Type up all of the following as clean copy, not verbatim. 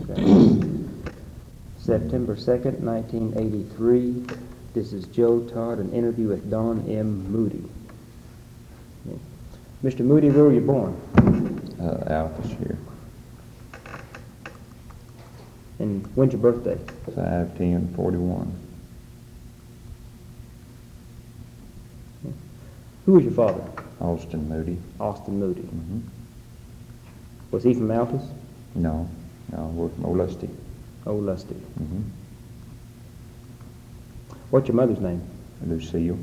Okay. September 2nd, 1983. This is Joe Todd, an interview with Don M. Moody. Mr. Moody, where were you born? Alpha's here. And when's your birthday? 5/10/41. Who was your father? Austin Moody. Austin Moody. Mm-hmm. Was he from Altus? No, we're from Olusty. Old Lusty. Mm-hmm. What's your mother's name? Lucille.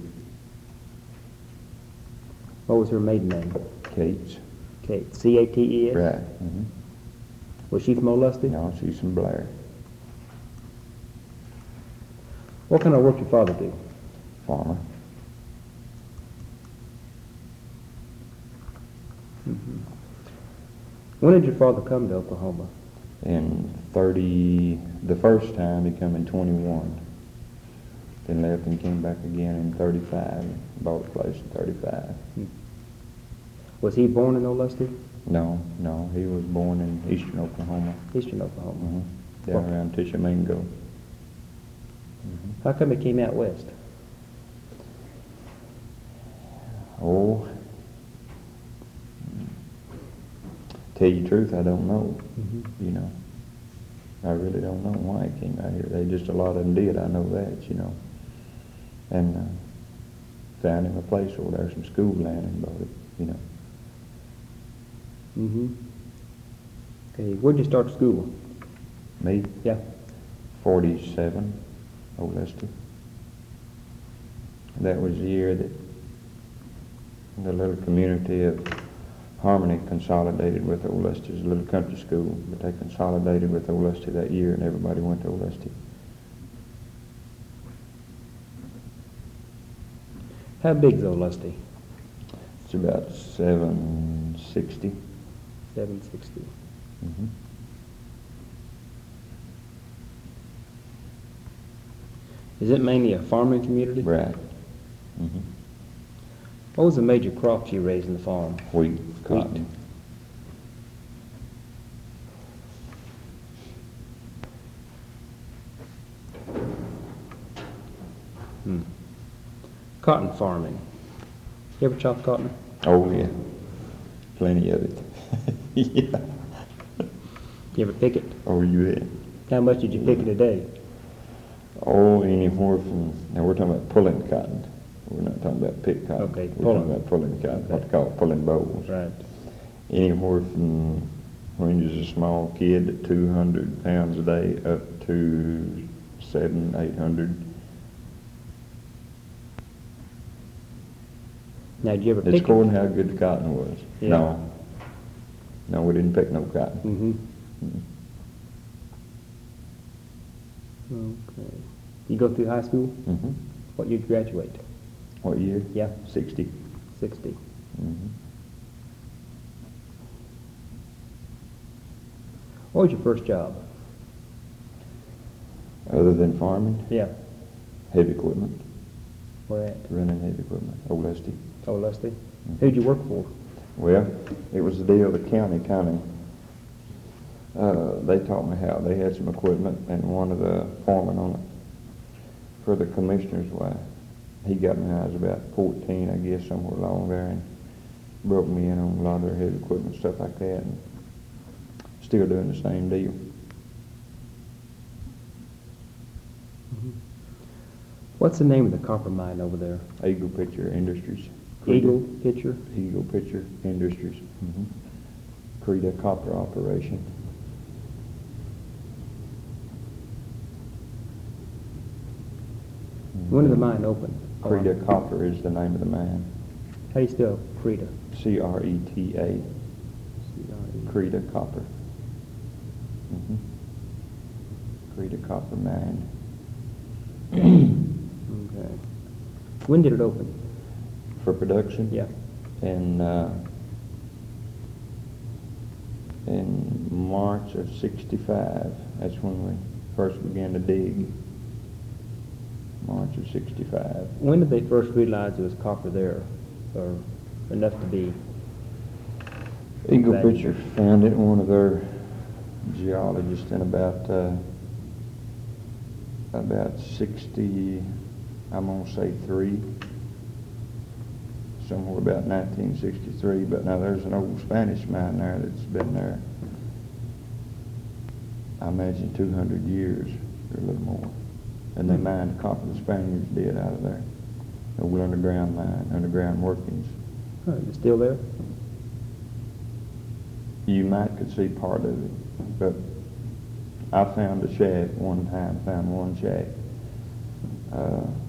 What was her maiden name? Cates. Kate. C-A-T-E-S? Right. Mm-hmm. Was she from Old Lusty? No, she's from Blair. What kind of work did your father do? Farmer. Mm-hmm. When did your father come to Oklahoma? The first time he come in 21. Then left and came back again in 35. Bought a place in 35. Was he born in Old Lusty? No, he was born in eastern Oklahoma. Eastern Oklahoma. Mm-hmm. Down around Tishomingo. Mm-hmm. How come he came out west? Oh, tell you the truth, I don't know. Mm-hmm. You know, I really don't know why he came out here. They just, a lot of them did, I know that, you know. And found him a place over there, some school land, and bought it, you know. Mm-hmm. Okay, where'd you start school? Me? Yeah. 47, Old Lusty. That was the year that the little community of Harmony consolidated with Old Lusty. It was a little country school, but they consolidated with Old Lusty that year, and everybody went to Old Lusty. How big's Old Lusty? It's about 760. 760. Mm-hmm. Is it mainly a farming community? Right. Mm-hmm. What was the major crops you raised in the farm? Wheat, cotton. Cotton farming. You ever chop cotton? Oh, yeah. Plenty of it. Yeah. You ever pick it? Oh, you had. How much did you pick it a day? Oh, anywhere from, now we're talking about pulling cotton. We're not talking about pick cotton. Okay, we're pulling. talking about pulling cotton, Okay. what they call pulling bowls. Right. Anywhere from, when you was a small kid, at 200 pounds a day up to 700-800. Now, did you ever It's pick according it? how good the cotton was. Yeah. No, we didn't pick no cotton. Mm-hmm. Okay. You go through high school? Mm-hmm. What year did you graduate? What year? Yeah. 60. 60. Mm-hmm. What was your first job? Other than farming, Yeah. heavy equipment, Where at? running heavy equipment, Old Lusty. Old Lusty. Who'd you work for? Well, it was the deal, the county kind of, they taught me how. They had some equipment, and one of the foremen on it, for the commissioner's wife, he got me when I was about 14, I guess, somewhere along there, and broke me in on a lot of their heavy equipment, stuff like that, and still doing the same deal. What's the name of the copper mine over there? Eagle Picture Industries. Eagle Picture? Eagle Picture Industries. Mm-hmm. Creta Copper Operation. When did the mine open? Creta Copper is the name of the mine. How do you spell Creta? C-R-E-T-A. C-R-E. Creta Copper. Mm-hmm. Creta Copper Mine. Okay. When did it open? For production? Yeah. In March of 65. That's when we first began to dig. March of 65. When did they first realize there was copper there, or enough to be? Eagle valuable? Picture found it in one of their geologist in about 60, I'm gonna say 3, somewhere about 1963. But now there's an old Spanish mine there that's been there, I imagine 200 years or a little more. And they mined copper, the Spaniards did, out of there. Old underground mine, underground workings. Oh, is it still there? You might could see part of it, but I found a shack one time, found one shack,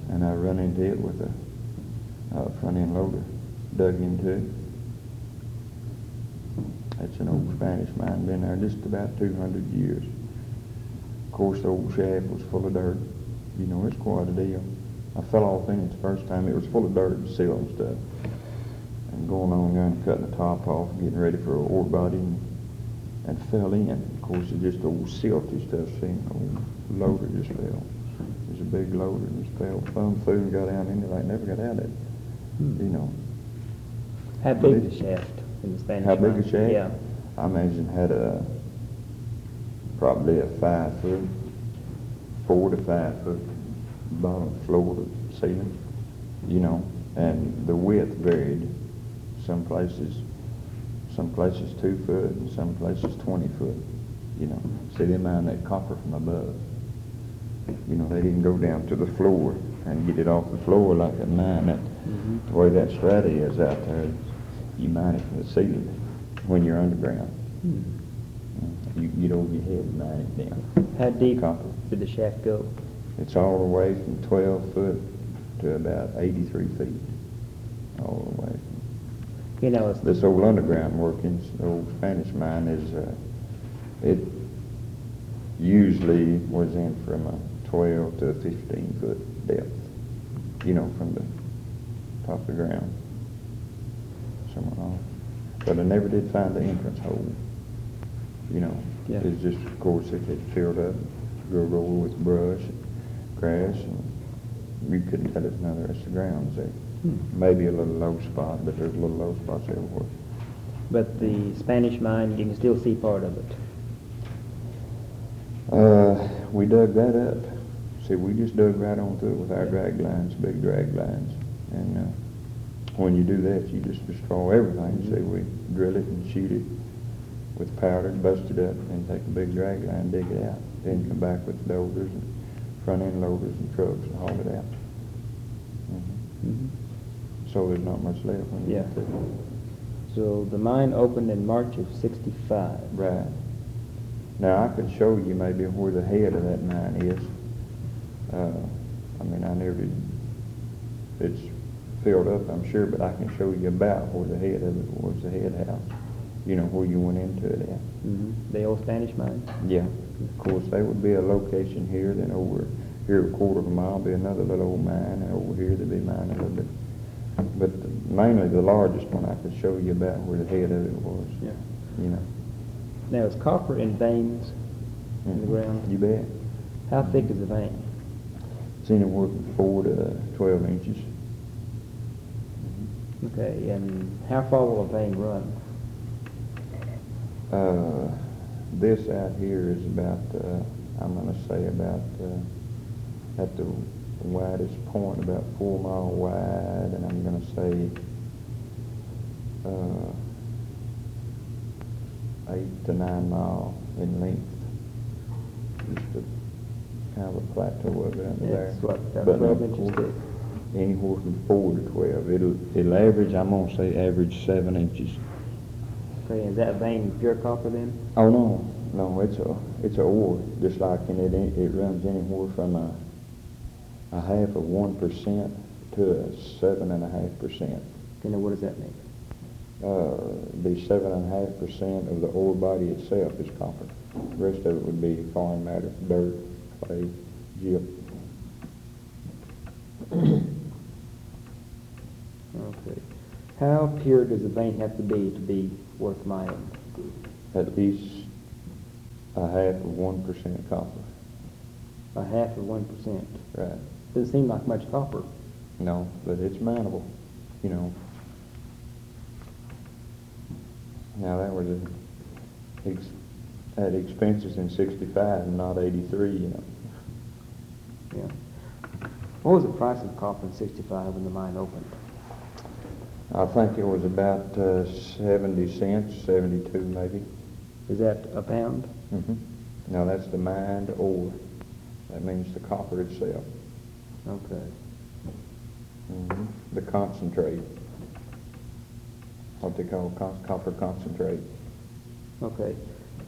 and I run into it with a front end loader, dug into it. It's an old Spanish mine, been there just about 200 years. Of course, the old shack was full of dirt. You know, it's quite a deal. I fell off in it the first time. It was full of dirt and silt and stuff. And going on there and cutting the top off, getting ready for an ore body, and fell in. Of course, it's just old silty stuff. See, old loader just fell. It was a big loader and just fell, thumbed through and got down in it. I never got out of it. You know. How big the shaft in the Spanish How big mine? a shaft? Yeah. I imagine had probably a 5 foot, 4 to 5 foot bottom floor to ceiling, you know, and the width varied. Some places 2 foot and some places 20 foot, you know. See, they mine that copper from above. You know, they didn't go down to the floor and get it off the floor like a mine. The way that strata is out there, you mine it from the ceiling when you're underground. You get over your head and mine it down. How deep Copper. did the shaft go? It's all the way from 12 foot to about 83 feet. All the way. You know, it's This old underground workings, the old Spanish mine, it usually was in from a 12 to a 15 foot depth, you know, from the top of the ground, somewhere off. But I never did find the entrance hole, you know. Yeah. It's just, of course, it had filled up, drove over with brush, grass, and you couldn't tell it none of the rest of the ground was there. Maybe a little low spot, but there's little low spots everywhere. But the Spanish mine, you can still see part of it. We dug that up. See, we just dug right on through it with our drag lines, big drag lines. And when you do that, you just destroy everything. See, we drill it and shoot it with powder, bust it up, and take a big drag line, dig it out. Then come back with dozers and front end loaders and trucks and haul it out. So there's not much left when you Yeah. get there. So the mine opened in March of '65. Right. Now I could show you maybe where the head of that mine is. I mean, I never, it's filled up, I'm sure, but I can show you about where the head of it was, the head house. You know, where you went into it at. The old Spanish mine? Yeah. Of course, there would be a location here, then over here a quarter of a mile be another little old mine, and over here there'd be mine a little bit. But mainly the largest one I could show you about where the head of it was. Yeah. You know. Now, is copper in veins in the ground? You bet. How thick is the vein? It's anywhere from 4 to 12 inches. Okay, and how far will a vein run? This out here is about, I'm going to say about, at the widest point, about 4 mile wide, and I'm going to say 8 to 9 mile in length. Just a kind of a plateau of it under there. It's what, about But 12 of inches course, thick? Anywhere from 4 to 12. It'll average, I'm going to say average 7 inches. Okay, is that vein pure copper then? Oh no, it's a ore, just like in it runs anywhere from a half of 1% to a 7.5%. Okay, now what does that mean? The 7.5% of the ore body itself is copper. The rest of it would be foreign matter, dirt, clay, gyp. Okay. How pure does the vein have to be worth mining? At least a half of 1% copper. A half of 1%. Right. Doesn't seem like much copper. No, but it's mineable, you know. Now that was had expenses in 65 and not 83, you know. Yeah. What was the price of copper in 65 when the mine opened? I think it was about 70 cents, 72 maybe. Is that a pound? Mm-hmm. Now that's the mined ore. That means the copper itself. Okay. Mm-hmm. The concentrate. What they call copper concentrate. Okay.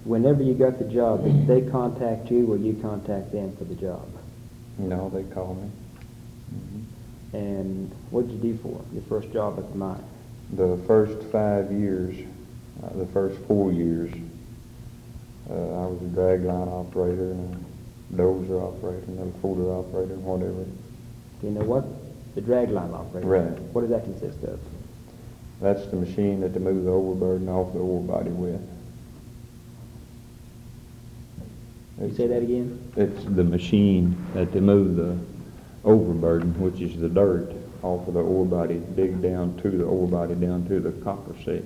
Whenever you got the job, did they contact you or you contact them for the job? No, they call me. Mm-hmm. And what did you do for your first job at the mine? The first 5 years, the first 4 years, I was a dragline operator and a dozer operator and a folder operator and whatever. Do you know what? The dragline operator. Right. What does that consist of? That's the machine that they move the overburden off the ore body with. You say that again? It's the machine that they move the overburden, which is the dirt, off of the ore body, dig down to the ore body, down to the copper set.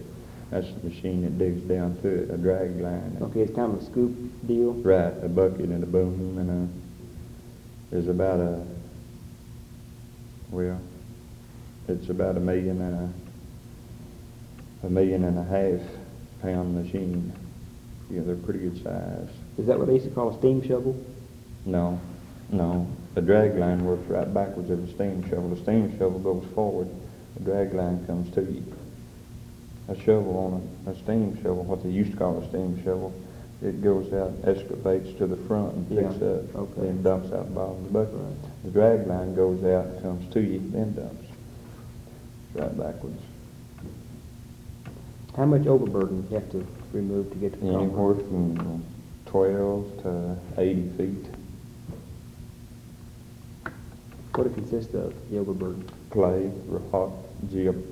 That's the machine that digs down to it, a drag line. Okay, it's kind of a scoop deal? Right, a bucket and a boom, and there's about it's about a million and a half pound machine. Yeah, they're pretty good size. Is that what they used to call a steam shovel? No. The drag line works right backwards of the steam shovel. The steam shovel goes forward. The drag line comes to you. A shovel on a steam shovel, what they used to call a steam shovel, it goes out, excavates to the front and picks up, okay. then dumps out the bottom of the bucket. Right. The drag line goes out, comes to you, then dumps. Right backwards. How much overburden do you have to remove to get to the copper? Anywhere from 12 to 80 feet. What it consists of, the overburden? Clay, rock, gyp.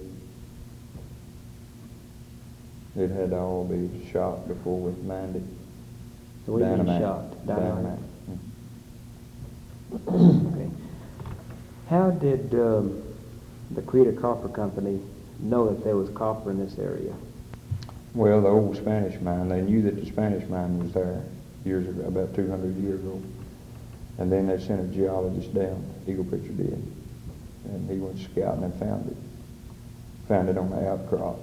It had to all be shot before we mined it. So what do you mean Dynamite. shot? Dynamite. Mm. Okay. How did the Creator Copper Company know that there was copper in this area? Well, the old Spanish mine, they knew that the Spanish mine was there years ago, about 200 years ago. And then they sent a geologist down, Eagle Picture did. And he went scouting and found it. Found it on the outcrop.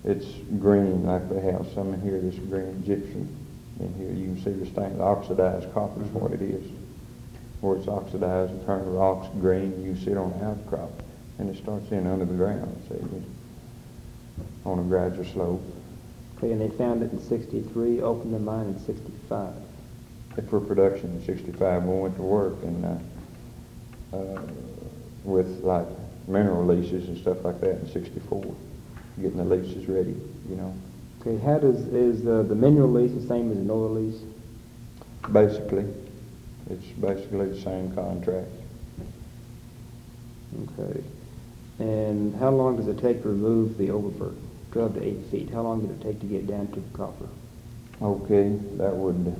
It's green like they have some in here, this green gypsum. In here you can see the stain, the oxidized copper is what it is. Where it's oxidized and turned the rocks green, you can see it on the outcrop. And it starts in under the ground, see, on a gradual slope. Okay, and they found it in 63, opened the mine in 65. For production in 65, we went to work and with like mineral leases and stuff like that in 64, getting the leases ready, you know. Okay, how is the mineral lease the same as an oil lease? Basically, it's basically the same contract. Okay. And how long does it take to remove the overburden? 12 to 8 feet. How long did it take to get down to the copper? Okay, that would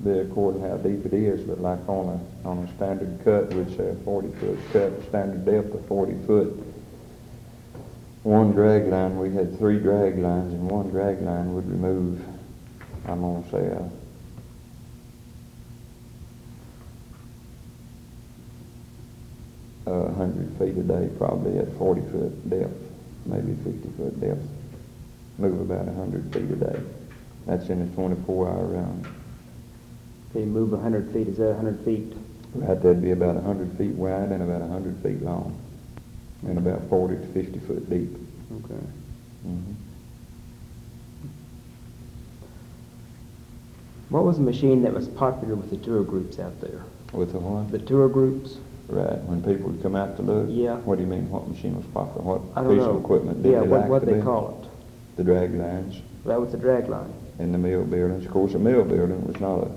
be according to how deep it is, but like on a standard cut, we'd say a 40-foot cut, standard depth of 40 foot. One drag line, we had 3 drag lines, and one drag line would remove, I'm going to say 100 feet a day, probably at 40 foot depth, maybe 50 foot depth. Move about 100 feet a day. That's in a 24-hour round. Okay, you move 100 feet. Is that 100 feet? Right, that'd be about 100 feet wide and about 100 feet long, and about 40 to 50 foot deep. Okay. Mm-hmm. What was the machine that was popular with the tour groups out there? With the what? The tour groups? Right, when people would come out to look? Yeah. What do you mean, what machine was popular? What I don't piece know. of equipment did yeah, they what like what to they be? call it? The drag lines That was the drag line. and the mill buildings. Of course, a mill building was not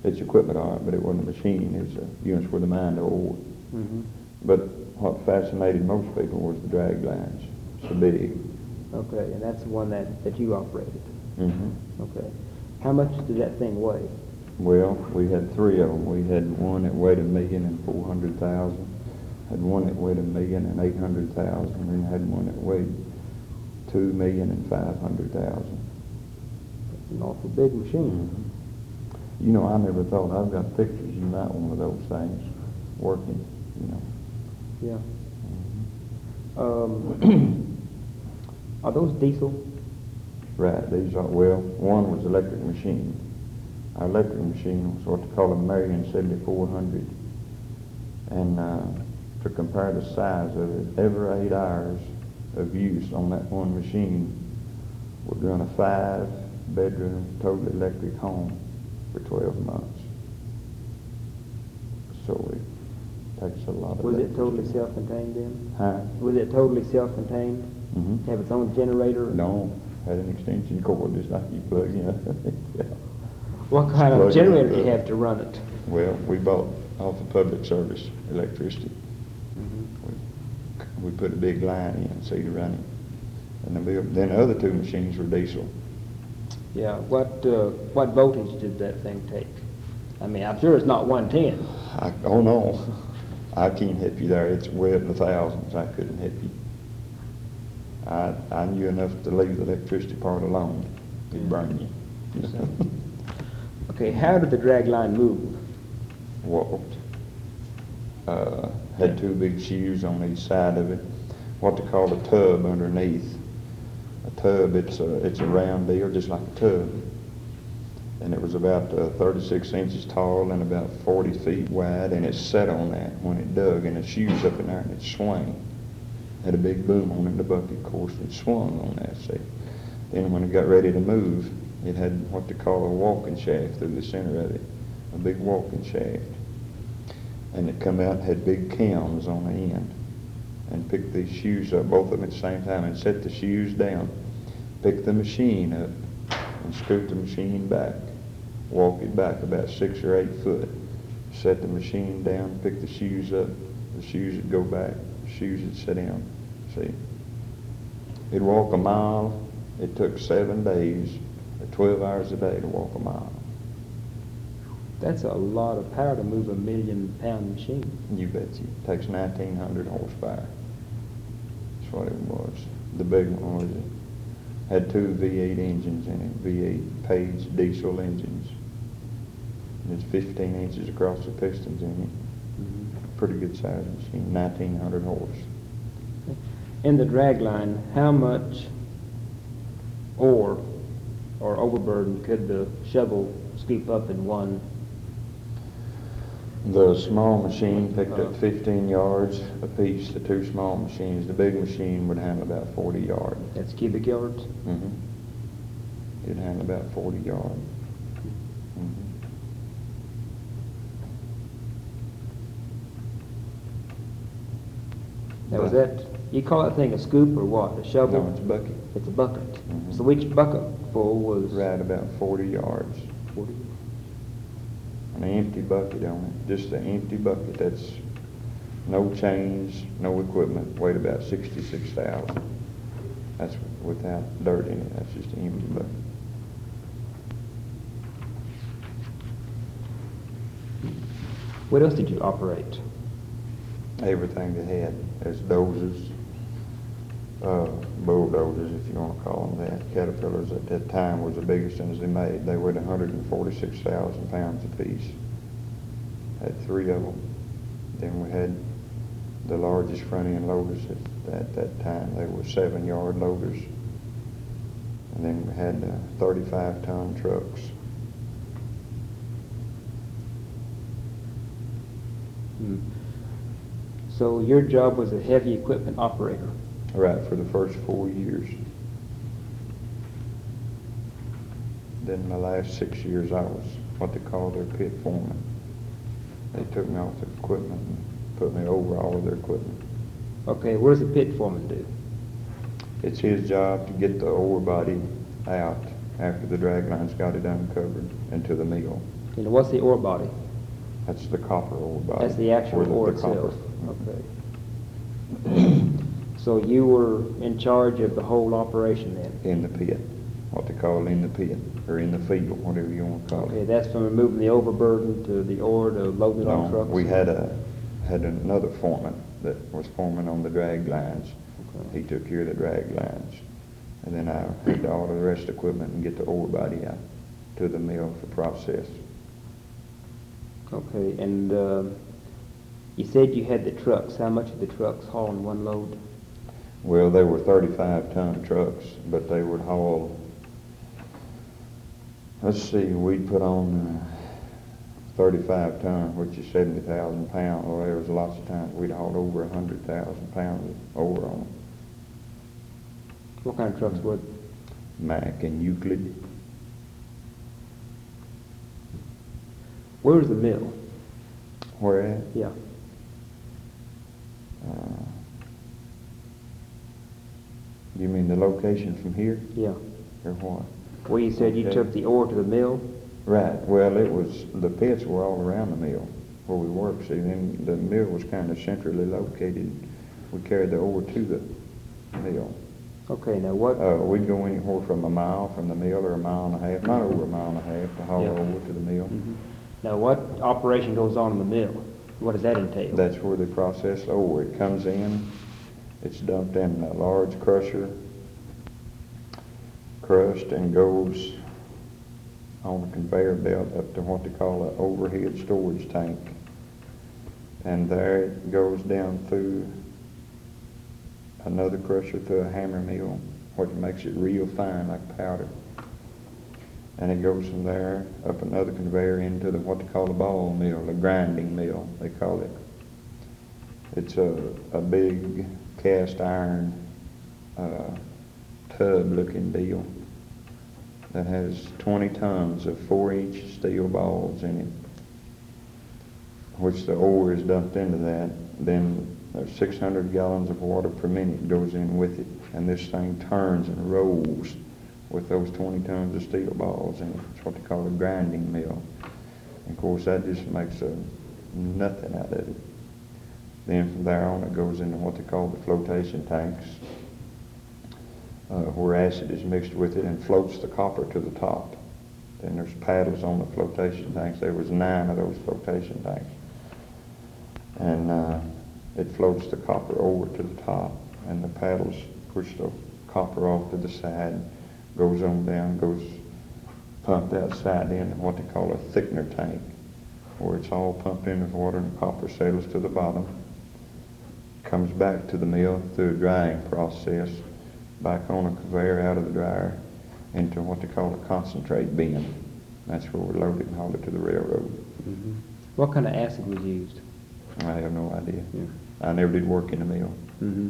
it's equipment all right, but it wasn't a machine. It was units where the mine ore. Mm-hmm. But what fascinated most people was the drag lines. So big. Okay, and that's the one that you operated. Mm-hmm. Okay. How much did that thing weigh? Well, we had 3 of them. We had one that weighed 1,400,000, had one that weighed 1,800,000, and had one that weighed 2,500,000. An awful big machine. You know, I never thought, I've got pictures, you might one of those things working, you know. Yeah. Are those diesel? Right, these are, well, one was electric machine. Our electric machine was what they call a Marion 7400. And to compare the size of it, every 8 hours of use on that one machine would run a 5-bedroom, totally electric home for 12 months. So it takes a lot of Was it electricity. totally self-contained then? Huh? Was it totally self-contained? Mm-hmm. Have its own generator? No, had an extension cord just like you plug in. Yeah. What kind of Plug it generator do in, you have to run it? Well, we bought off of public service electricity. We put a big line in so you run it. And then the other 2 machines were diesel. Yeah. What voltage did that thing take? I mean, I'm sure it's not 110. Oh no, I can't help you there. It's way up in the thousands. I couldn't help you. I knew enough to leave the electricity part alone. It'd burn you. Okay, how did the drag line move? Walked. Had 2 big shoes on each side of it. What they call a tub underneath. A tub, it's a round deal, just like a tub. And it was about 36 inches tall and about 40 feet wide, and it sat on that when it dug, and the shoes up in there, and it swung. Had a big boom on it in the bucket, of course, and it swung on that, see. Then when it got ready to move, it had what they call a walking shaft through the center of it, a big walking shaft. And it come out and had big cams on the end, and picked these shoes up, both of them at the same time, and set the shoes down, pick the machine up, and scoot the machine back, walk it back about 6 or 8 foot, set the machine down, pick the shoes up, the shoes would go back, the shoes would sit down, see. It'd walk a mile. It took 7 days, or 12 hours a day to walk a mile. That's a lot of power to move a 1 million pound machine. You bet you. It takes 1,900 horsepower. That's what it was. The big one was had 2 V8 engines in it, V8 Page diesel engines. And it's 15 inches across the pistons in it. Pretty good size machine, 1,900 horse. In the drag line, how much ore or overburden could the shovel scoop up in one? The small machine picked up 15 yards apiece, the 2 small machines. The big machine would handle about 40 yards. That's cubic yards? Mm-hmm. It'd handle about 40 yards. Mm-hmm. Now, was that, you call that thing a scoop or what? A shovel? No, it's a bucket. It's a bucket. Mhm. So each bucket full was Right about 40 yards. 40? An empty bucket on it, just an empty bucket. That's no chains, no equipment, weighed about 66,000. That's without dirt in it. That's just an empty bucket. What else did you operate? Everything they had as dozers, bulldozers, if you want to call them that. Caterpillars at that time was the biggest ones they made. They weighed 146,000 pounds apiece. Had 3 of them. Then we had the largest front end loaders at that time. They were 7-yard loaders. And then we had 35-ton trucks. So your job was a heavy equipment operator. Right, for the first 4 years. Then the last 6 years I was what they call their pit foreman. They took me off the equipment and put me over all of their equipment. Okay, what does a pit foreman do? It's his job to get the ore body out after the drag line's got it uncovered into the mill. You know, what's the ore body? That's the copper ore body. That's the actual or ore the copper. itself. Okay. So you were in charge of the whole operation then? In the pit, what they call in the pit, or in the field, whatever you want to call Okay, it. that's from removing the overburden to the ore to loading it on No, trucks? we had another foreman that was foreman on the drag lines. Okay. He took care of the drag lines. And then I had to order the rest of the equipment and get the ore body out to the mill for process. Okay, and you said you had the trucks. How much of the trucks haul in one load? Well, they were 35-ton trucks, but they would haul, let's see, we'd put on 35 ton, which is 70,000 pounds. Well, there was lots of times we'd haul over 100,000 pounds of ore on them. What kind of trucks were they? Mack and Euclid. Where was the mill? Where at? Yeah. You mean the location from here, Yeah. or what? Well, you said you Okay. took the ore to the mill. Right. Well, it was, the pits were all around the mill where we worked. See, then the mill was kind of centrally located. We carried the ore to the mill. Okay, now what? We'd go anywhere from a mile from the mill, or a mile and a half, not over a mile and a half, to haul Yeah. ore to the mill. Mhm. Now, what operation goes on in the mill? What does that entail? That's where they process the ore. It comes in, it's dumped in a large crusher, crushed, and goes on a conveyor belt up to what they call an overhead storage tank. And there it goes down through another crusher through a hammer mill, which makes it real fine like powder. And it goes from there up another conveyor into the what they call a ball mill, a grinding mill, they call it. It's a big cast iron tub-looking deal that has 20 tons of 4-inch steel balls in it, which the ore is dumped into that. Then there's 600 gallons of water per minute goes in with it, and this thing turns and rolls with those 20 tons of steel balls in it. It's what they call a grinding mill. And of course, that just makes nothing out of it. Then from there on, it goes into what they call the flotation tanks, where acid is mixed with it and floats the copper to the top. Then there's paddles on the flotation tanks. There was 9 of those flotation tanks. And it floats the copper over to the top, and the paddles push the copper off to the side, goes on down, goes pumped outside into what they call a thickener tank, where it's all pumped in with water and the copper settles to the bottom, comes back to the mill through a drying process, back on a conveyor out of the dryer into what they call a concentrate bin. That's where we load it and haul it to the railroad. Mm-hmm. What kind of acid was used? I have no idea. Yeah. I never did work in a mill. Mm-hmm.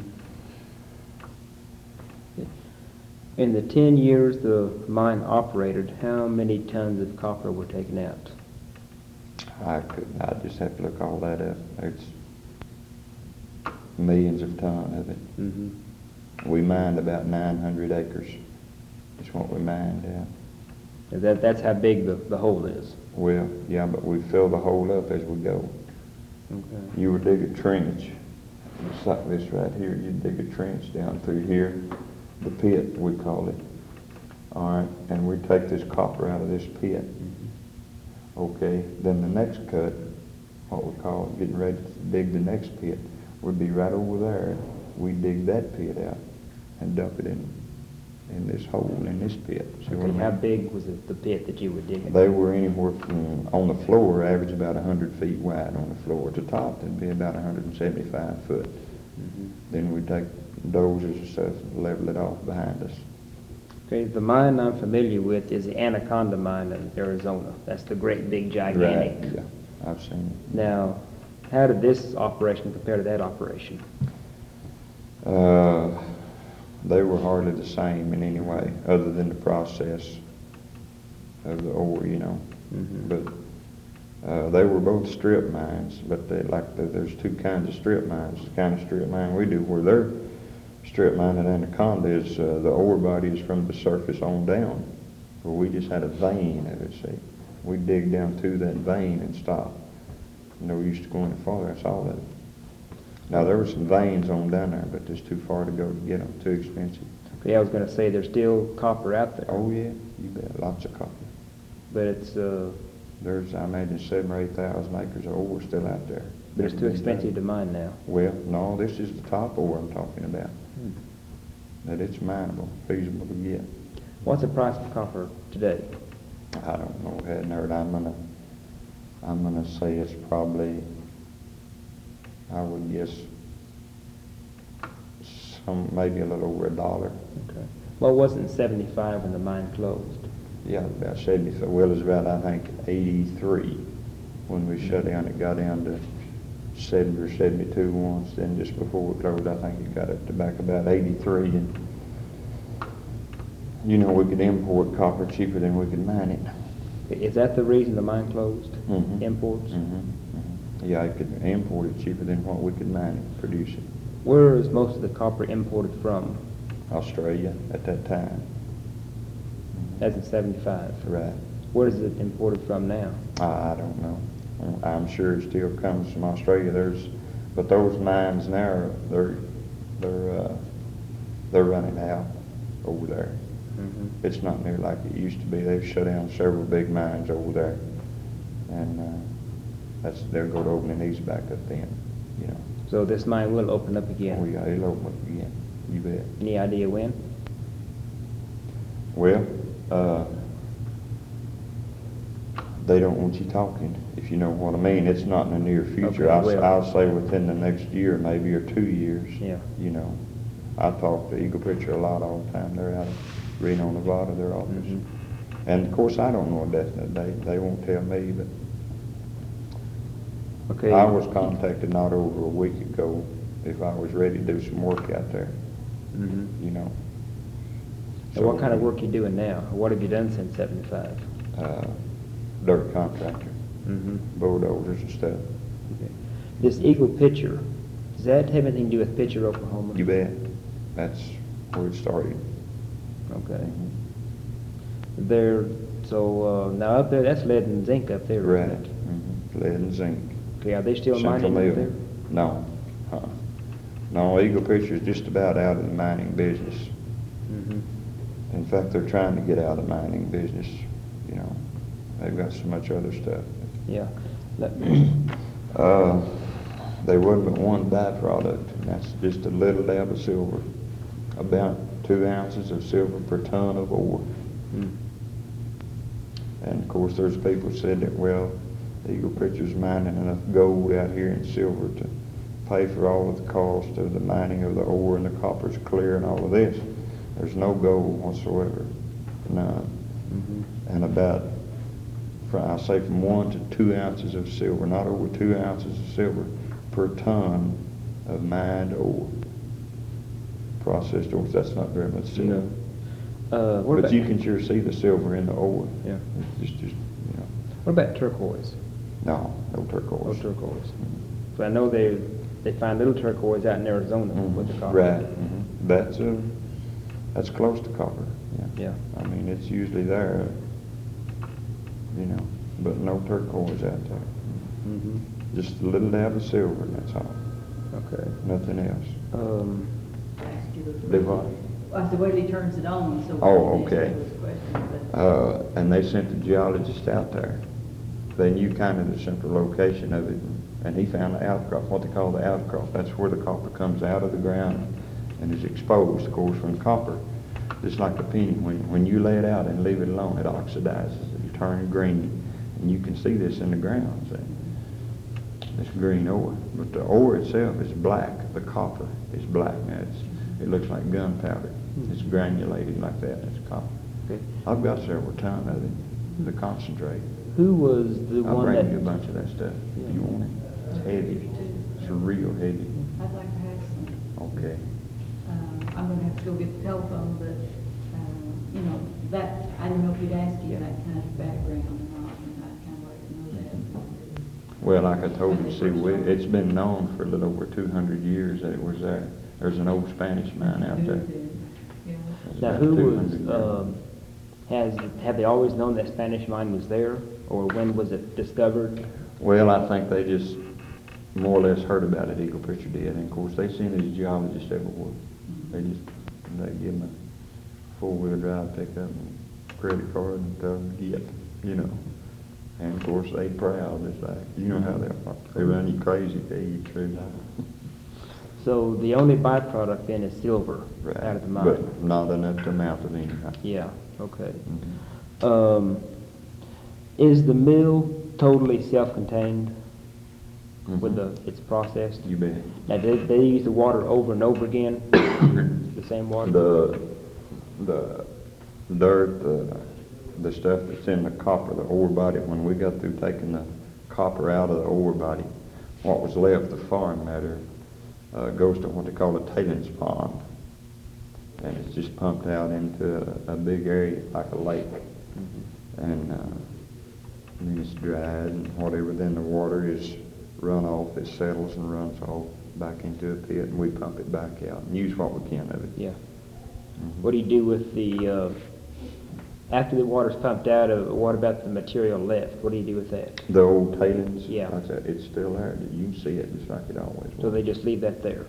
In the 10 years the mine operated, how many tons of copper were taken out? I just have to look all that up. It's millions of tons of it. Mm-hmm. We mined about 900 acres. That's what we mined out. That's how big the hole is. Well, yeah, but we fill the hole up as we go. Okay. You would dig a trench. It's like this right here. You'd dig a trench down through here. The pit, we call it. All right, and we take this copper out of this pit. Mm-hmm. Okay, then the next cut, what we call it, getting ready to dig the next pit, would be right over there. We dig that pit out and dump it in this hole in this pit. See what I Okay, mean? how big was the pit that you were digging? They were anywhere from, on the floor, average about 100 feet wide on the floor. At the top, they'd be about 175 foot. Mm-hmm. Then we'd take dozers and stuff and level it off behind us. Okay, the mine I'm familiar with is the Anaconda mine in Arizona. That's the great big gigantic. Right, yeah, I've seen it. Now, how did this operation compare to that operation? They were hardly the same in any way, other than the process of the ore, you know. Mm-hmm. But they were both strip mines, but there's 2 kinds of strip mines. The kind of strip mine we do, where their strip mine at Anaconda is the ore body is from the surface on down, where we just had a vein of it, see. We dig down through that vein and stop. No use to going any farther, that's all of it. Now, there were some veins on down there, but it's too far to go to get them, too expensive. Okay, I was going to say there's still copper out there. Oh, yeah, you bet, lots of copper. But it's There's, I imagine, 7,000 or 8,000 acres of ore still out there. too expensive to mine now. Well, no, this is the top ore I'm talking about. that it's mineable, feasible to get. What's the price of copper today? I don't know, hadn't heard. I'm gonna say it's probably, I would guess, maybe a little over $1. Okay. Well, it wasn't 75 when the mine closed. Yeah, about 70. Well, it was about, I think, 83 when we shut down. It got down to 70 or 72 once. Then just before we closed, I think it got up to back about 83. And you know, we could import copper cheaper than we could mine it. Is that the reason the mine closed? Mm-hmm. Imports? Mm-hmm. Mm-hmm. Yeah, I could import it cheaper than what we could mine it, produce it. Where is most of the copper imported from? Australia at that time. As in 75? Right. Where is it imported from now? I don't know. I'm sure it still comes from Australia. But those mines now, they're running out over there. Mm-hmm. It's not near like it used to be. They've shut down several big mines over there, and they'll go to opening these back up then, you know. So this mine will open up again? Oh yeah, it'll open up again. You bet. Any idea when? Well, they don't want you talking, if you know what I mean. It's not in the near future. Okay, I'll say within the next year, maybe, or 2 years. Yeah. You know, I talk to Eagle Picture a lot all the time. They're out of Reno, Nevada, their office. Mm-hmm. And of course, I don't know a definite date. They won't tell me, but Okay. I was contacted not over a week ago if I was ready to do some work out there. Mm-hmm. You know. And what kind of work you doing now? What have you done since 75? Dirt contractor, Mm-hmm. bulldozers and stuff. Okay. This Eagle Picture, does that have anything to do with Picture, Oklahoma? You bet. That's where it started. Okay. Now up there, that's lead and zinc up there, Right. isn't it? Mm-hmm. Lead and zinc. Okay, are they still Central mining up Mill. there? No. No, Eagle Picture is just about out of the mining business. Mm-hmm. In fact, they're trying to get out of the mining business. You know, they've got so much other stuff. Yeah. They wasn't but one byproduct, and that's just a little dab of silver. About 2 ounces of silver per ton of ore. Mm. And of course, there's people said that, well, Eagle Picture's mining enough gold out here and silver to pay for all of the cost of the mining of the ore, and the copper's clear and all of this. There's no gold whatsoever, none. Mm-hmm. And about, I say from 1 to 2 ounces of silver, not over 2 ounces of silver per ton of mined ore. Processed ore, that's not very much silver. No. But you can sure see the silver in the ore. Yeah. It's just, you know. What about turquoise? No turquoise. No turquoise. So I know they find little turquoise out in Arizona with the copper. Right. Mm-hmm. That's close to copper. Yeah. I mean, it's usually there, you know, but no turquoise out there. Mm-hmm. Just a little dab of silver, and that's all. Okay. Nothing else. Ask you the Do what? Well, the way he turns it on, so. Oh, we can okay. answer those questions, but- And they sent the geologist out there. They knew kind of the central location of it, and he found the outcrop, what they call the outcrop. That's where the copper comes out of the ground and is exposed, of course, from copper. Just like the penny, when you lay it out and leave it alone, it oxidizes, it turns green, and you can see this in the ground. See? This green ore, but the ore itself is black. The copper is black. Now it looks like gunpowder. It's granulated like that. It's copper. Okay. I've got several tons of it, the concentrate. Who was the I'll one bring that... you a bunch of that stuff if you want it. It's heavy. It's real heavy. I'd like to have some. Okay. I'm gonna have to go get the telephone, but, you know, that, I don't know if he'd ask you that kind of background or not, and I'd kind of like to know that. Well, like I told you, see, it's been known for a little over 200 years that it was there. There's an old Spanish mine out there. Yeah. It's Now, about who 200 was, have they always known that Spanish mine was there, or when was it discovered? Well, I think they just more or less heard about it, Eagle Picture did, and of course they send these geologists everywhere. They give them a 4-wheel drive pickup and credit card and tell them to get, you know. And of course they proud, it's like, you know how they are. They run you crazy if they eat through. So the only byproduct then is silver Right. out of the mine? But not enough to mount it anyhow. Yeah, okay. Mhm. Is the mill totally self-contained with Mhm. its processed? You bet. Now, do they use the water over and over again? The same water? The dirt, the stuff that's in the copper, the ore body, when we got through taking the copper out of the ore body, what was left, the foreign matter, goes to what they call a tailings pond. And it's just pumped out into a big area like a lake. And then it's dried and whatever, then the water is run off, it settles and runs off back into a pit, and we pump it back out and use what we can of it. Yeah. What do you do with the, after the water's pumped out, what about the material left? What do you do with that? The old tailings, Yeah. like I said, it's still there. You can see it just like it always was. So they just leave that there?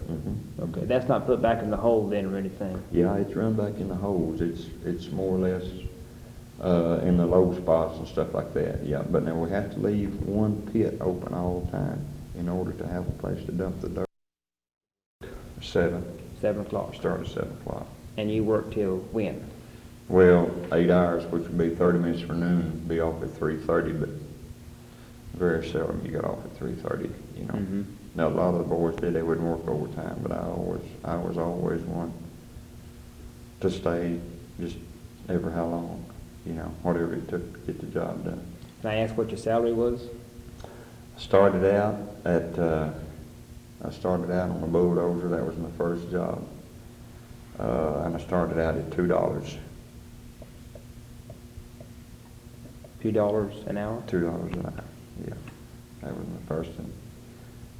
Okay, that's not put back in the hole then or anything? Yeah, it's run back in the holes. It's more or less in the low spots and stuff like that. Yeah, but now we have to leave one pit open all the time in order to have a place to dump the dirt. 7. 7 o'clock? Start at 7 o'clock. And you work till when? Well, 8 hours, which would be 30 minutes for noon, be off at 3:30, but very seldom you get off at 3:30, you know. Mhm. Now, a lot of the boys did, they wouldn't work overtime, but I was always one to stay just ever how long, you know, whatever it took to get the job done. Can I ask what your salary was? I started out on a bulldozer. That was my first job. And I started out at $2. $2 an hour? $2 an hour, yeah. That was my first one.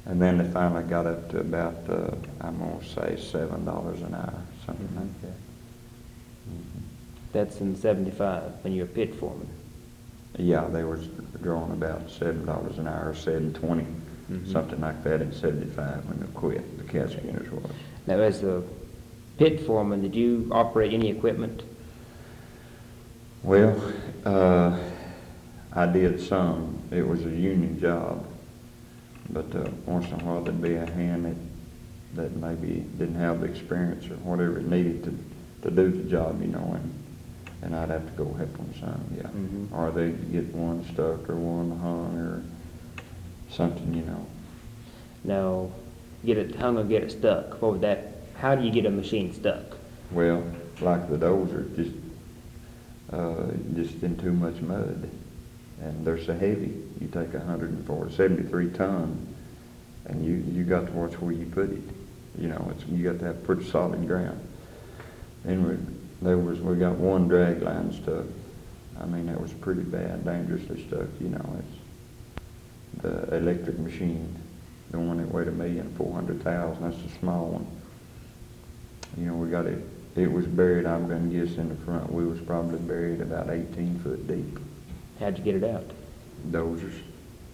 And then they finally got up to about, I'm going to say $7 an hour, something like that. That's in 75 when you were pit foreman. Yeah, they were drawing about $7 an hour, $7.20, something like that in 75 when they quit, the cat skinners was. Now, as a pit foreman, did you operate any equipment? Well, I did some. It was a union job, but once in a while there'd be a hand that maybe didn't have the experience or whatever it needed to do the job, you know, and I'd have to go help them some, yeah. Or they'd get one stuck or one hung or something, you know. Now, get it hung or get it stuck. What would that? How do you get a machine stuck? Well, like the dozer, just in too much mud. And they're so heavy. You take 73 ton, and you got to watch where you put it. You know, you got to have pretty solid ground. Then we got one drag line stuck. I mean, that was pretty bad, dangerously stuck. You know, it's the electric machine, the one that weighed 1,400,000. That's the small one. You know, we got it. It was buried, I'm going to guess, in the front. We was probably buried about 18 foot deep. How'd you get it out? Dozers,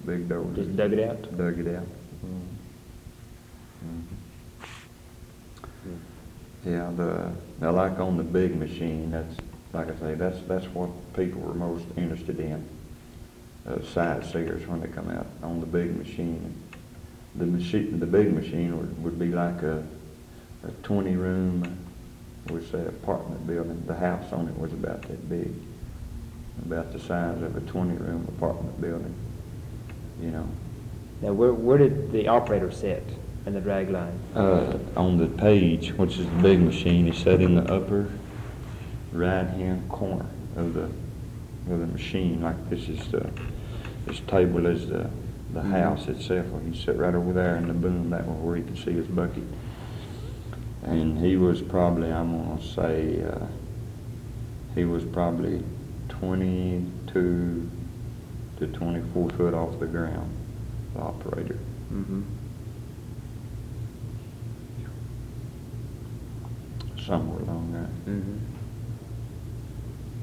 big dozers. Just dug it out? Dug it out. Yeah, now like on the big machine, that's, like I say, that's what people were most interested in. Sightseers when they come out on the big machine. The big machine would be like a 20-room, we say, apartment building. The house on it was about that big, about the size of a 20-room apartment building, you know. Now, where did the operator sit in the drag line? On the page, which is the big machine, he sat in the upper right-hand corner of the machine. Like this table is the house itself. He sat right over there in the boom, that way where he could see his bucket. And he was probably, I'm going to say, he was probably 22 to 24 foot off the ground, the operator. Somewhere along there.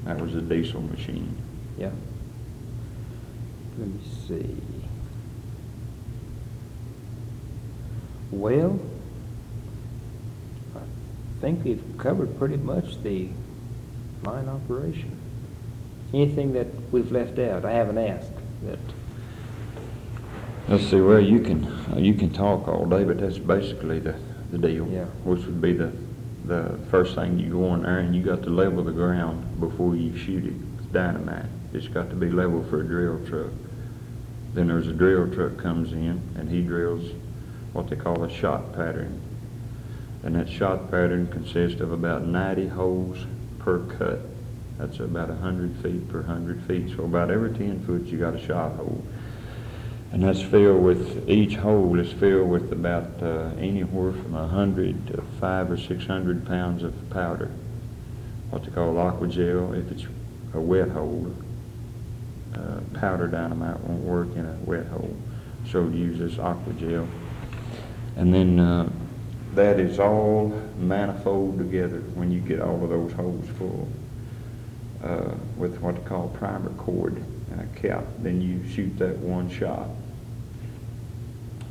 That was a diesel machine. Yeah. Let me see. Well, I think we've covered pretty much the mine operation. Anything that we've left out? I haven't asked. That. Let's see. Well, you can talk all day, but that's basically the the deal. Yeah. Which would be the first thing you go in there, and you got to level the ground before you shoot it with dynamite. It's got to be level for a drill truck. Then there's a drill truck comes in, and he drills what they call a shot pattern. And that shot pattern consists of about 90 holes per cut. That's about 100 feet per 100 feet. So about every 10 foot you got a shot hole. And that's filled with, each hole is filled with about anywhere from 100 to 500 or 600 pounds of powder. What they call aqua gel if it's a wet hole. Powder dynamite won't work in a wet hole. So it uses aqua gel. And then that is all manifold together when you get all of those holes full with what they call primer cord and a cap. Then you shoot that one shot.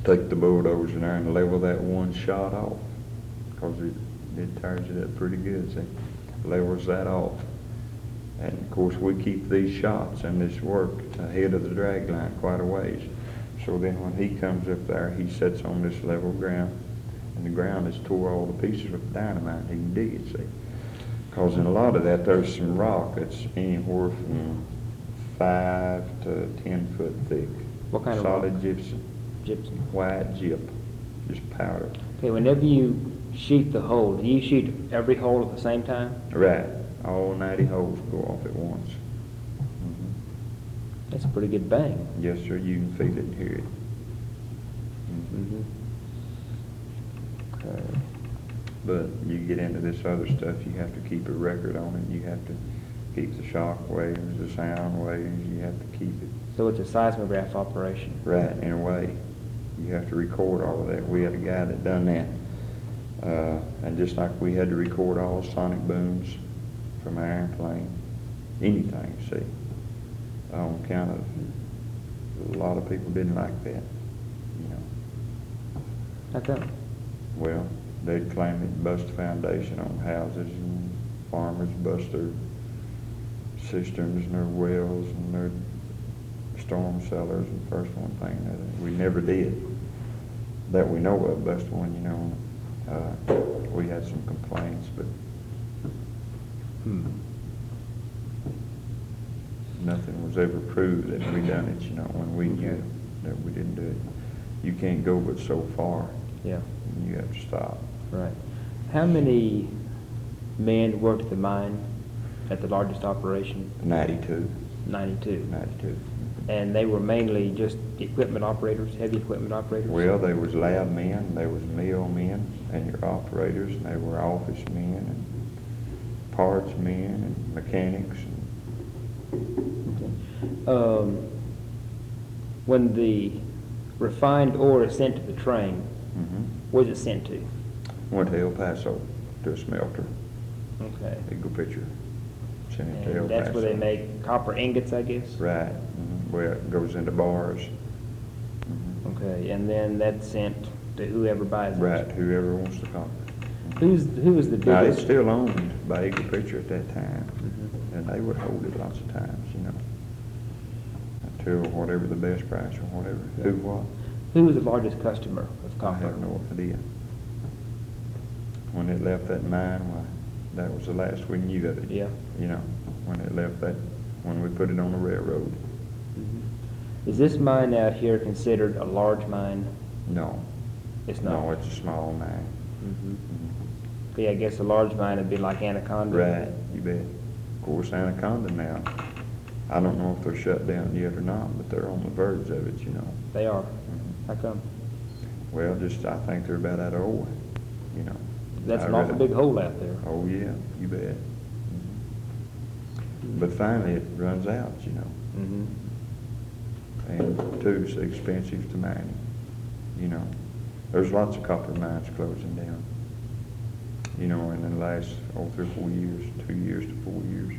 Take the bulldozer in there and level that one shot off, because it tears it up pretty good. See, levels that off. And of course we keep these shots and this work ahead of the drag line quite a ways. So then when he comes up there, he sits on this level ground, and the ground is tore all to pieces with dynamite. He can dig it, see. Because in a lot of that, there's some rock that's anywhere from 5 to 10 foot thick. What kind of solid rock? gypsum. Gypsum. White gyp, just powder. Okay, whenever you shoot the hole, do you shoot every hole at the same time? Right, all 90 holes go off at once. That's a pretty good bang. Yes, sir, you can feel it and hear it. Okay. But you get into this other stuff, you have to keep a record on it. You have to keep the shock waves, the sound waves, you have to keep it. So it's a seismograph operation. Right, in a way. You have to record all of that. We had a guy that done that. And just like we had to record all sonic booms from our airplane, anything, see, on account of a lot of people didn't like that, you know. How come? Well, they'd claim it bust the foundation on houses, and farmers bust their cisterns and their wells and their storm cellars, and first one thing we never did that we know of bust one, you know. We had some complaints, but nothing was ever proved that we done it, you know, when we knew that we didn't do it. You can't go but so far. Yeah. And you have to stop. Right. How many men worked at the mine at the largest operation? 92. 92. 92. And they were mainly just equipment operators, heavy equipment operators? Well, there was lab men, there was mill men, and your operators, and there were office men, and parts men, and mechanics. When the refined ore is sent to the train, Mm-hmm. where's it sent to? Went to El Paso to a smelter. Okay. Big picture. Sent it to El And Paso. that's where they make copper ingots, I guess? Right. Mm-hmm. Where it goes into bars. Mm-hmm. Okay, and then that's sent to whoever buys it? Right, whoever wants the copper. Who was the biggest? Now, it's still owned by Eagle Picture at that time, Mhm. and they would hold it lots of times, you know, until whatever the best price or whatever. Yeah. Who what? Who was the largest customer of I copper? have no idea. When it left that mine, why, that was the last we knew of it. Yeah. You know, when it left that, when we put it on the railroad. Is this mine out here considered a large mine? No. It's not? No, it's a small mine. Mhm. Mhm. Okay, I guess a large mine would be like Anaconda? Right, you bet. Of course, Anaconda now, I don't know if they're shut down yet or not, but they're on the verge of it, you know. They are? Mhm. How come? Well, just, I think they're about out of oil, you know. That's I an awful really- big hole out there. Oh, yeah, you bet. But finally, it runs out, you know. Mm-hmm. And two, it's expensive to mine, you know. There's lots of copper mines closing down, you know, in the last 3 or 4 years, 2 years to 4 years.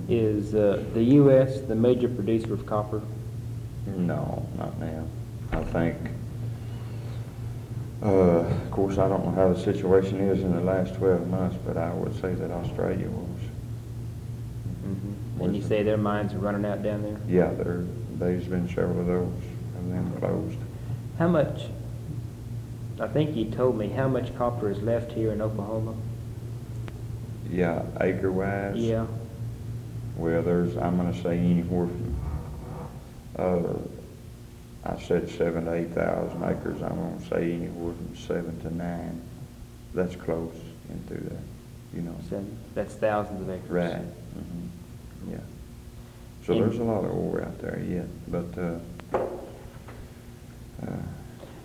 Is the U.S. the major producer of copper? No, not now. I think, of course, I don't know how the situation is in the last 12 months, but I would say that Australia was. And you say their mines are running out down there? Yeah, there's been several of those, and then closed. How much I think you told me how much copper is left here in Oklahoma. Yeah, acre-wise? Yeah. Well, I'm gonna say anywhere from, I said 7 to 8,000 acres. I'm gonna say anywhere from 7 to 9. That's close into that, you know. So that's thousands of acres. Right. Yeah. So And- there's a lot of ore out there yet, but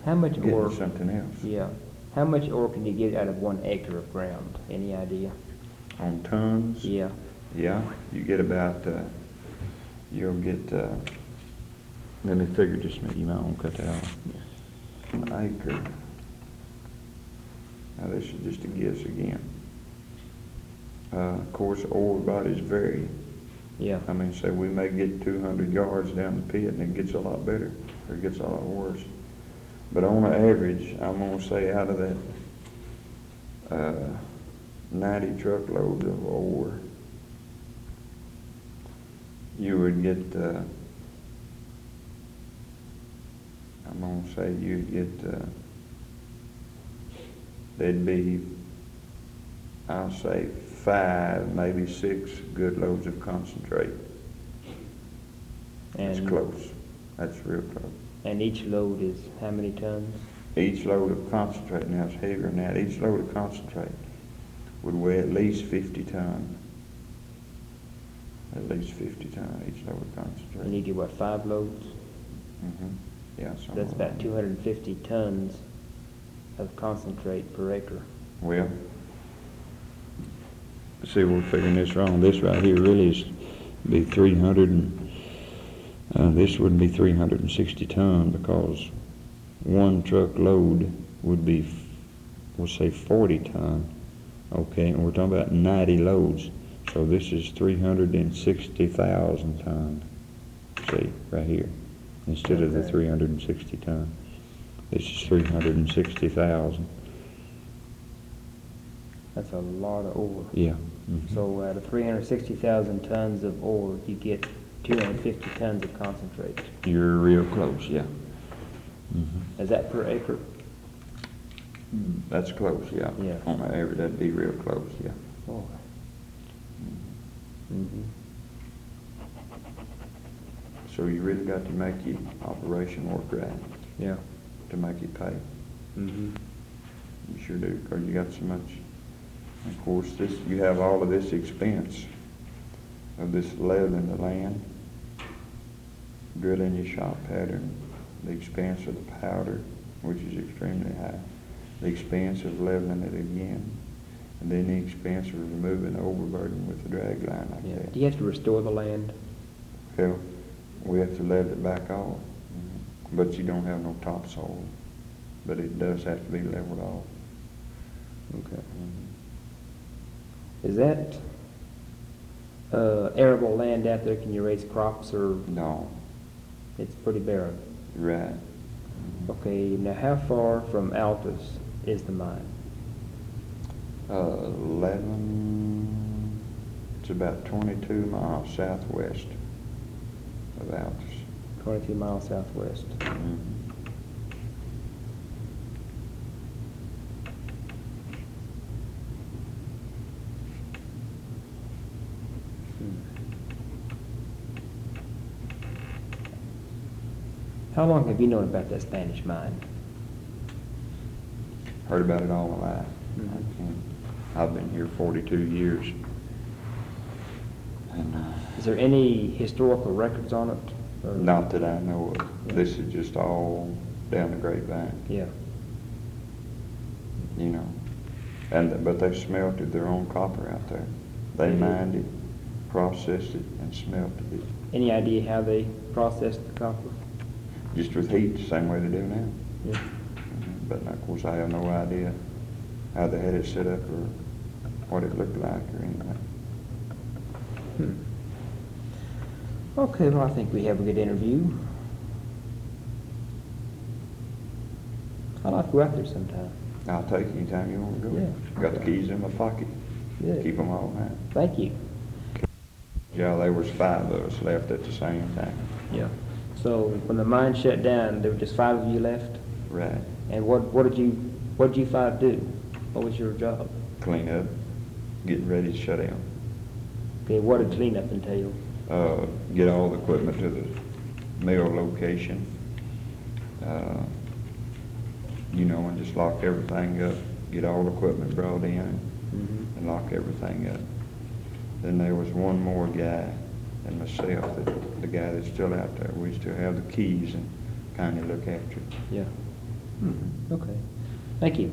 How much ore? getting something else. Yeah. How much ore can you get out of 1 acre of ground? Any idea? On tons? Yeah. Yeah, you get about, you'll get, let me figure just a minute, you might want to cut that off. An acre. Now this is just a guess again. Of course, ore bodies vary. Yeah. I mean, say we may get 200 yards down the pit and it gets a lot better, or it gets a lot worse. But on average, I'm gonna say out of that, 90 truckloads of ore, you would get, I'm gonna say you'd get, there'd be, I'll say 5, maybe 6 good loads of concentrate. That's And- close. That's real close. And each load is how many tons? Each load of concentrate, now it's heavier than that, each load of concentrate would weigh at least 50 ton. At least 50 ton, each load of concentrate. And you get what, 5 loads? Yeah, That's about 250 tons of concentrate per acre. Well, see, we're figuring this wrong. This right here really is be 300 and, this wouldn't be 360 ton because 1 truck load would be, we'll say 40 ton. Okay, and we're talking about 90 loads. So this is 360,000 ton. See, right here. Instead of the Okay. 360 ton. This is 360,000. That's a lot of ore. Yeah. So out of 360,000 tons of ore, you get 250 tons of concentrate. You're real close, yeah. Is that per acre? That's close, yeah. Yeah. On average, that'd be real close, yeah. Oh. Mm-hmm. So you really got to make your operation work right Yeah. to make it pay. Mm-hmm. You sure do, because you got so much. And of course, you have all of this expense of this leveling the land, drilling your shot pattern, the expense of the powder, which is extremely high, the expense of leveling it again, and then the expense of removing the overburden with the drag line like Yeah. that. Do you have to restore the land? Well, we have to level it back off, but you don't have no topsoil, but it does have to be leveled off. Okay. Is that arable land out there? Can you raise crops, or No, it's pretty barren? right. Okay, now how far from Altus is the mine? 11, it's about 22 miles southwest of Altus. 22 miles southwest. How long have you known about that Spanish mine? Heard about it all my life. Mhm. I've been here 42 years. And Is there any historical records on it? Or- not that I know of. Yeah. This is just all down the grapevine, Yeah. you know. But they smelted their own copper out there. They Mhm. mined it, processed it, and smelted it. Any idea how they processed the copper? Just with heat, the same way they do now. Yeah. But of course, I have no idea how they had it set up or what it looked like or anything. Okay, well, I think we have a good interview. I'd like to go out there sometime. I'll take you anytime you want to go. Yeah. Got the keys in my pocket. Yeah. Keep them all night. Thank you. Yeah, there was 5 of us left at the same time. Yeah. So when the mine shut down, there were just 5 of you left? Right. And what did you five do? What was your job? Clean up, getting ready to shut down. Okay, what did cleanup entail? Get all the equipment to the mail location. And just lock everything up, get all the equipment brought in Mhm. and lock everything up. Then there was one more guy and myself, the guy that's still out there. We still have the keys and kind of look after it. Yeah. Okay. Thank you.